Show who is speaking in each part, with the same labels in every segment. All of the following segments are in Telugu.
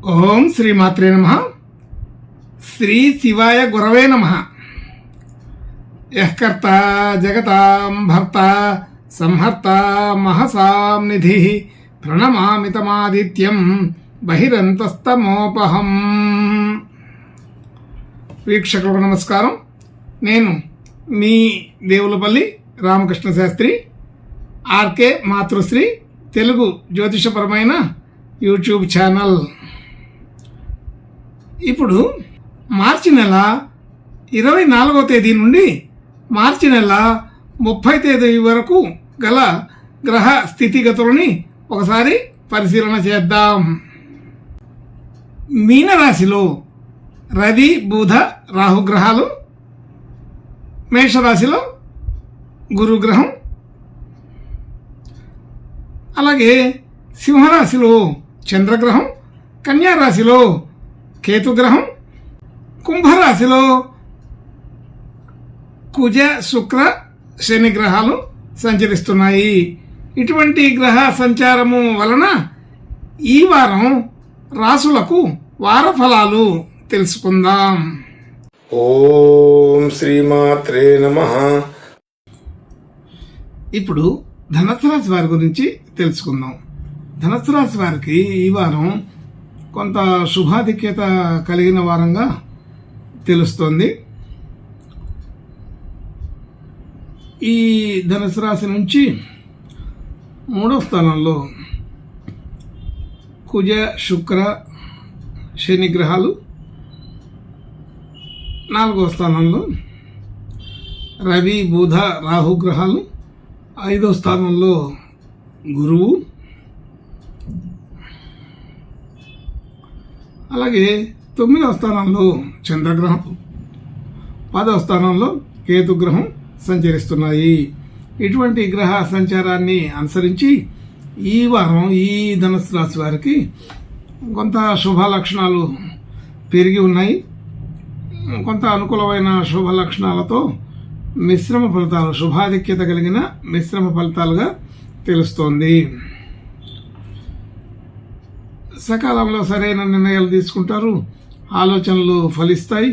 Speaker 1: ఓం శ్రీమాత్రే నమః. శ్రీ శివాయ గురవే నమః. యః కర్త జగతాం భర్త సంహర్త మహసాం నిధి ప్రణమామి తమాదిత్యం బహిరంతస్తమోపహం. వీక్షకులకు నమస్కారం. నేను మీ దేవులపల్లి రామకృష్ణ శాస్త్రి. ఆర్కే మాతృశ్రీ తెలుగు జ్యోతిషపరమైన యూట్యూబ్ ఛానల్. ఇప్పుడు మార్చి నెల 24వ తేదీ నుండి మార్చి నెల 30వ తేదీ వరకు గల గ్రహ స్థితిగతులని ఒకసారి పరిశీలన చేద్దాం. మీనరాశిలో రవి బుధ రాహుగ్రహాలు, మేషరాశిలో గురుగ్రహం, అలాగే సింహరాశిలో చంద్రగ్రహం, కన్యారాశిలో కేతుగ్రహం, కుంభరాశిలో కుజ శుక్ర శని గ్రహాలు సంచరిస్తున్నాయి. ఇటువంటి గ్రహ సంచారము వలన ఈ వారం రాసులకు వార ఫలాలు తెలుసుకుందాం.
Speaker 2: ఓం శ్రీమాత్రే నమః.
Speaker 1: ఇప్పుడు ధనుసు రాశి వారి గురించి తెలుసుకుందాం. ధనుసు రాశి వారికి ఈ వారం కొంత శుభాధిక్యత కలిగిన వారంగా తెలుస్తోంది. ఈ ధనుసు రాశి నుంచి 3వ స్థానంలో కుజ శుక్ర శని గ్రహాలు, 4వ స్థానంలో రవి బుధ రాహు గ్రహాలు, 5వ స్థానంలో గురువు, అలాగే 9వ స్థానంలో చంద్రగ్రహం, 10వ స్థానంలో కేతుగ్రహం సంచరిస్తున్నాయి. ఇటువంటి గ్రహ సంచారాన్ని అనుసరించి ఈ వారం ఈ ధనుసు రాశి వారికి కొంత శుభ లక్షణాలు పెరిగి ఉన్నాయి. కొంత అనుకూలమైన శుభ లక్షణాలతో మిశ్రమ ఫలితాలు, శుభాధిక్యత కలిగిన మిశ్రమ ఫలితాలుగా తెలుస్తోంది. సకాలంలో సరైన నిర్ణయాలు తీసుకుంటారు, ఆలోచనలు ఫలిస్తాయి,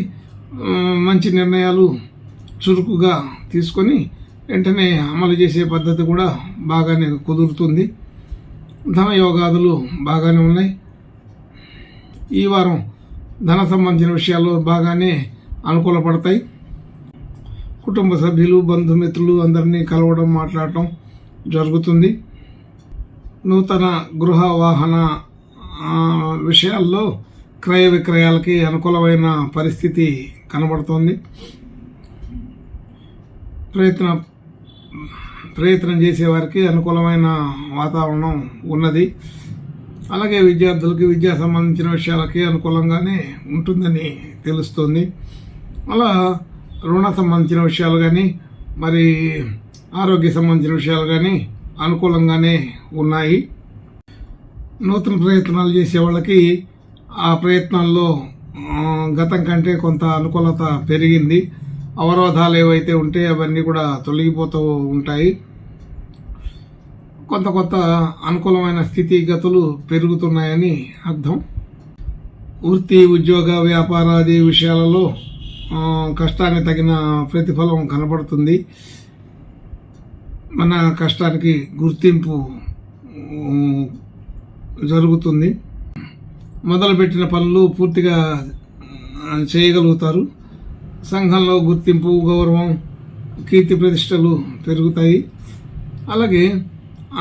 Speaker 1: మంచి నిర్ణయాలు చురుకుగా తీసుకొని వెంటనే అమలు చేసే పద్ధతి కూడా బాగానే కుదురుతుంది. ధన యోగాదులు బాగానే ఉన్నాయి. ఈ వారం ధన సంబంధించిన విషయాల్లో బాగానే అనుకూలపడతాయి. కుటుంబ సభ్యులు బంధుమిత్రులు అందరినీ కలవడం మాట్లాడటం జరుగుతుంది. నూతన గృహ వాహన విషయాల్లో క్రయ విక్రయాలకి అనుకూలమైన పరిస్థితి కనబడుతోంది. ప్రయత్నం చేసేవారికి అనుకూలమైన వాతావరణం ఉన్నది. అలాగే విద్యార్థులకి విద్యా సంబంధించిన విషయాలకి అనుకూలంగానే ఉంటుందని తెలుస్తుంది. అలా రుణ సంబంధించిన విషయాలు కానీ మరి ఆరోగ్య సంబంధించిన విషయాలు కానీ అనుకూలంగానే ఉన్నాయి. నూతన ప్రయత్నాలు చేసే వాళ్ళకి ఆ ప్రయత్నాల్లో గతం కంటే కొంత అనుకూలత పెరిగింది. అవరోధాలు ఏవైతే ఉంటే అవన్నీ కూడా తొలగిపోతూ ఉంటాయి. కొంత కొత్త అనుకూలమైన స్థితిగతులు పెరుగుతున్నాయని అర్థం. వృత్తి ఉద్యోగ వ్యాపారాది విషయాలలో కష్టానికి తగిన ప్రతిఫలం కనబడుతుంది. మన కష్టానికి గుర్తింపు జరుగుతుంది. మొదలుపెట్టిన పనులు పూర్తిగా చేయగలుగుతారు. సంఘంలో గుర్తింపు, గౌరవం, కీర్తి ప్రతిష్టలు పెరుగుతాయి. అలాగే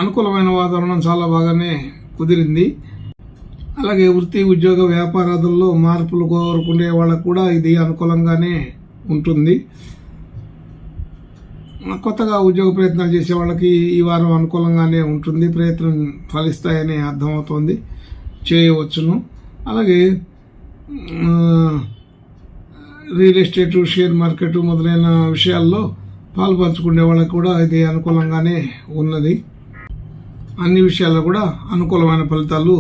Speaker 1: అనుకూలమైన వాతావరణం చాలా బాగానే కుదిరింది. అలాగే వృత్తి ఉద్యోగ వ్యాపారాదుల్లో మార్పులు కోరుకునే వాళ్ళకు కూడా ఇది అనుకూలంగానే ఉంటుంది. కొత్తగా ఉద్యోగ ప్రయత్నాలు చేసే వాళ్ళకి ఈ వారం అనుకూలంగానే ఉంటుంది. ప్రయత్నం ఫలిస్తాయని అర్థమవుతోంది, చేయవచ్చును. అలాగే రియల్ ఎస్టేటు, షేర్ మార్కెట్ మొదలైన విషయాల్లో పాల్పంచుకునే వాళ్ళకి కూడా ఇది అనుకూలంగానే ఉన్నది. అన్ని విషయాల్లో కూడా అనుకూలమైన ఫలితాలు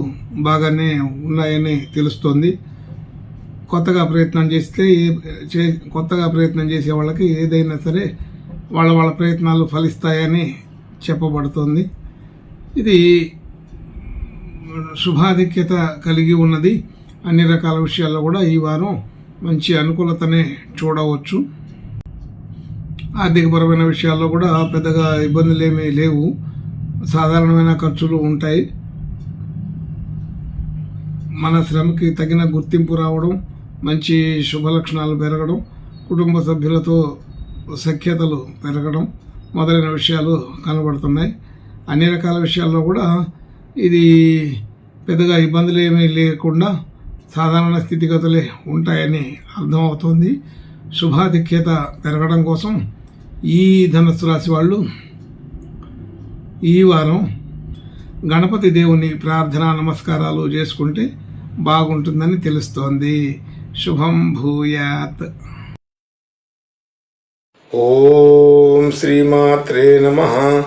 Speaker 1: బాగానే ఉన్నాయని తెలుస్తోంది. కొత్తగా ప్రయత్నం చేసే వాళ్ళకి ఏదైనా సరే వాళ్ళ ప్రయత్నాలు ఫలిస్తాయని చెప్పబడుతుంది. ఇది శుభాధిక్యత కలిగి ఉన్నది. అన్ని రకాల విషయాల్లో కూడా ఈ వారం మంచి అనుకూలతనే చూడవచ్చు. ఆర్థికపరమైన విషయాల్లో కూడా పెద్దగా ఇబ్బందులు ఏమీ లేవు. సాధారణమైన ఖర్చులు ఉంటాయి. మన శ్రమకి తగిన గుర్తింపు రావడం, మంచి శుభలక్షణాలు పెరగడం, కుటుంబ సభ్యులతో సఖ్యతలు పెరగడం మొదలైన విషయాలు కనబడుతున్నాయి. అన్ని రకాల విషయాల్లో కూడా ఇది పెద్దగా ఇబ్బందులు ఏమీ లేకుండా సాధారణ స్థితిగతులే ఉంటాయని అర్థమవుతోంది. శుభాధిక్యత పెరగడం కోసం ఈ ధనుస్సు రాశి వాళ్ళు ఈ వారం గణపతి దేవుని ప్రార్థనా నమస్కారాలు చేసుకుంటే బాగుంటుందని తెలుస్తోంది. శుభం భూయాత్.
Speaker 2: ఓం శ్రీమాత్రే నమః.